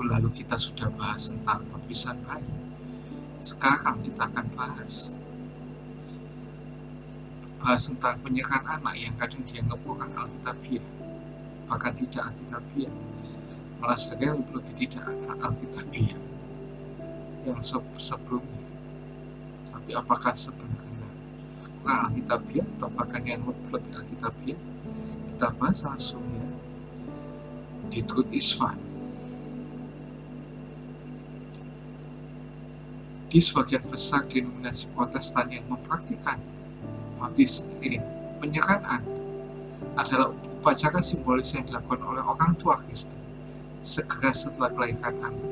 minggu lalu kita sudah bahas tentang baptisan bayi. Sekarang kita akan bahas tentang penyerahan anak yang kadang dianggap bukan alkitabiah, bahkan tidak alkitabiah, malah sering lebih tidak alkitabiah yang sebelumnya. Tapi apakah sebenarnya kurang alkitabiah atau bahkan yang lebih alkitabiah? Kita bahas langsung ya di Truth is Fun. Di sebagian besar denominasi Protestan yang mempraktikkan penyerahan adalah upacara simbolis yang dilakukan oleh orang tua Kristen segera setelah kelahiran anak.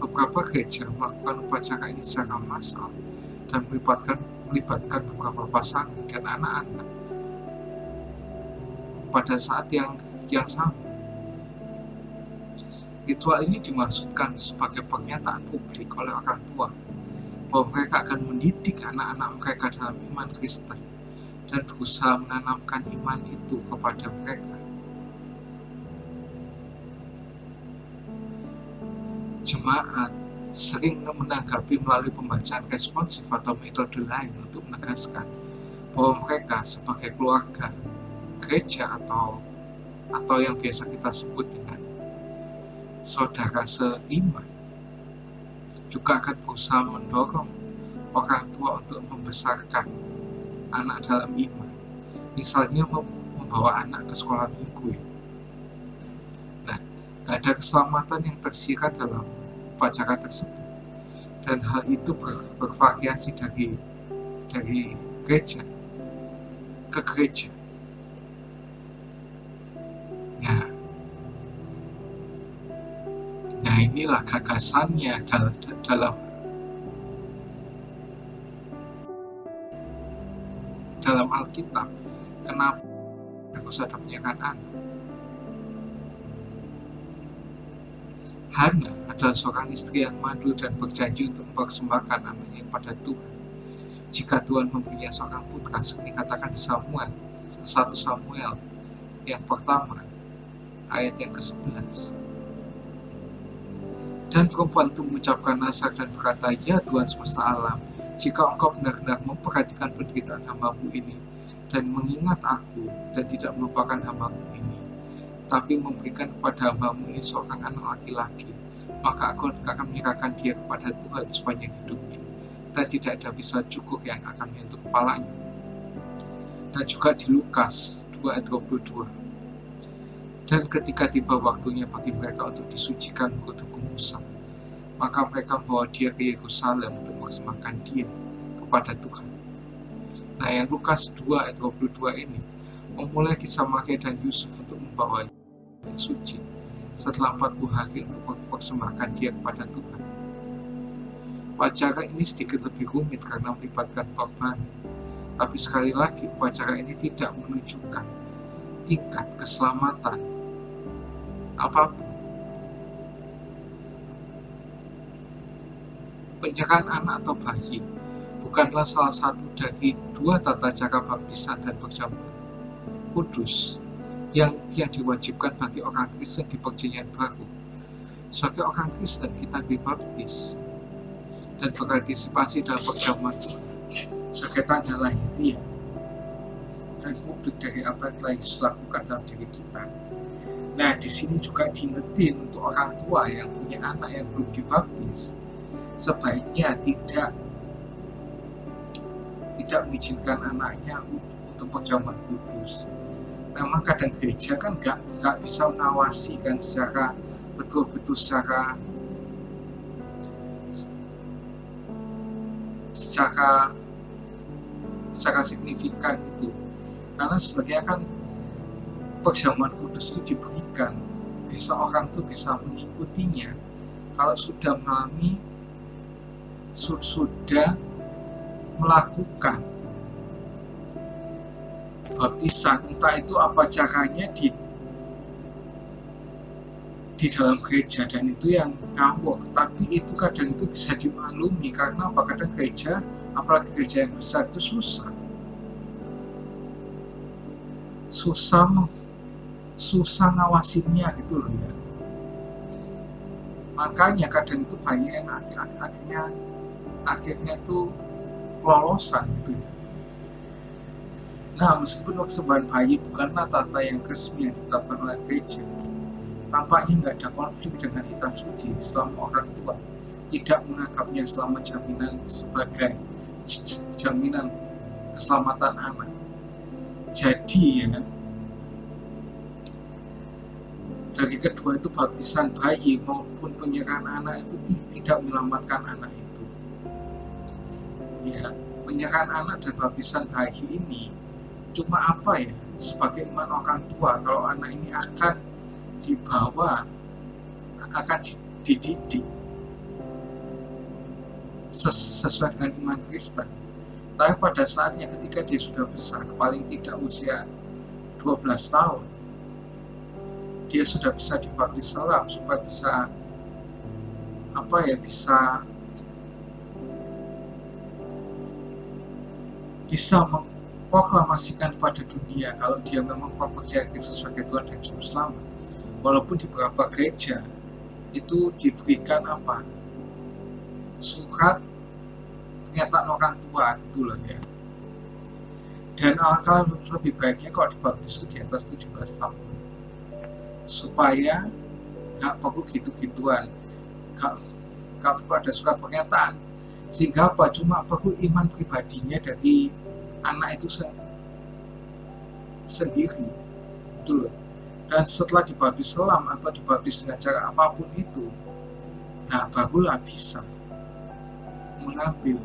Beberapa gereja melakukan upacara ini secara massal dan melibatkan beberapa pasangan dan anak-anak pada saat yang sama. Ritual ini dimaksudkan sebagai pernyataan publik oleh orang tua bahwa mereka akan mendidik anak-anak mereka dalam iman Kristen dan berusaha menanamkan iman itu kepada mereka. Jemaat sering menanggapi melalui pembacaan responsif atau metode lain untuk menegaskan bahwa mereka sebagai keluarga, gereja atau yang biasa kita sebut dengan saudara seiman juga akan berusaha mendorong orang tua untuk membesarkan anak dalam iman, misalnya membawa anak ke sekolah minggu. Nah, ada keselamatan yang tersirat dalam upacara tersebut, dan hal itu bervariasi dari gereja ke gereja. Nah, inilah gagasannya dalam Alkitab. Kenapa harus ada penyerahan anak? Hana adalah seorang istri yang mandul dan berjanji untuk mempersembahkan anaknya kepada Tuhan. Jika Tuhan memberinya seorang putra, seperti dikatakan di 1 Samuel yang pertama, ayat yang ke-11. Dan perempuan itu mengucapkan nazar dan berkata, "Ya Tuhan semesta alam, jika engkau benar-benar memperhatikan penderitaan hamba-Mu ini, dan mengingat aku, dan tidak melupakan hamba-Mu ini, tapi memberikan kepada hamba-Mu ini seorang anak laki-laki, maka aku akan menyerahkan dia kepada Tuhan sepanjang hidupnya, dan tidak ada pisau cukur yang akan menyentuh kepalanya." Dan juga di Lukas 2 ayat 22. Dan ketika tiba waktunya bagi mereka untuk disucikan menurut hukum Musa, maka mereka membawa dia ke Yerusalem untuk mempersembahkan dia kepada Tuhan. Nah, yang Lukas 2 ayat 22 ini memulai kisah Maria dan Yusuf untuk membawa suci setelah 40 hari untuk mempersembahkan dia kepada Tuhan. Upacara ini sedikit lebih rumit karena melibatkan korban, tapi sekali lagi upacara ini tidak menunjukkan tingkat keselamatan apapun. Penyerahan anak atau bayi bukanlah salah satu dari 2 tata cara baptisan dan perjamuan kudus yang diwajibkan bagi orang Kristen di Perjanjian Baru. Sebagai orang Kristen, kita dibaptis dan berpartisipasi dalam perjamuan Tuhan sebagai tanda lahiriah dan publik dari apa yang telah Yesus lakukan dalam diri kita. Nah, di sini juga diingetin untuk orang tua yang punya anak yang belum dibaptis, sebaiknya tidak mengizinkan anaknya untuk perjamuan kudus. Memang kadang gereja kan nggak bisa mengawasi kan secara betul-betul secara signifikan itu, karena sebenarnya kan perjamuan kudus itu diberikan, bisa orang tuh bisa mengikutinya kalau sudah melakukan baptisan, entah itu apa caranya di dalam gereja, dan itu yang ngawur. Tapi itu kadang itu bisa dimaklumi karena kadang gereja, apalagi gereja yang besar itu susah ngawasinnya gitu loh ya. Makanya kadang itu banyak yang akhirnya itu kelolosan gitu ya. Nah, meskipun persembahan bayi bukanlah tata yang resmi yang ditetapkan oleh gereja, tampaknya nggak ada konflik dengan kitab suci selama orang tua tidak menganggapnya selama jaminan sebagai jaminan keselamatan anak. Jadi ya, dari kedua itu baptisan bayi maupun penyerahan anak itu tidak menyelamatkan anak itu. Ya, penyerahan anak dan baptisan bayi ini cuma sebagai iman orang tua kalau anak ini akan dibawa, akan dididik sesuai dengan iman Kristen. Tapi pada saatnya ketika dia sudah besar, paling tidak usia 12 tahun, dia sudah bisa dibaptis salam supaya bisa memproklamasikan pada dunia kalau dia memang percaya Kristus sebagai Tuhan dan Juru Selamat. Walaupun di beberapa gereja itu diberikan surat pernyataan orang tua gitu loh ya. Dan alangkah lebih baiknya kalau dibaptis itu di atas 17 tahun supaya nggak perlu gitu-gituan, nggak perlu ada surat pernyataan, sehingga cuma perlu iman pribadinya dari anak itu sendiri gitu loh. Dan setelah dibaptis selam atau dibaptis dengan cara apapun itu, nah barulah bisa mengambil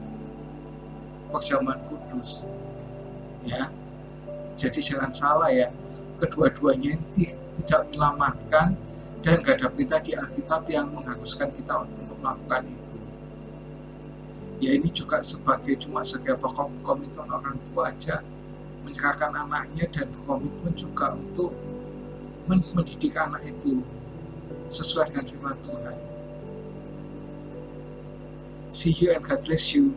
perjamuan kudus ya. Jadi jangan salah ya, kedua-duanya ini tidak menyelamatkan dan gak ada perintah di Alkitab yang mengharuskan kita untuk melakukan itu. Ya ini juga cuma sebagai komitmen orang tua aja, menyerahkan anaknya dan berkomitmen juga untuk mendidik anak itu sesuai dengan firman Tuhan. See you and God bless you.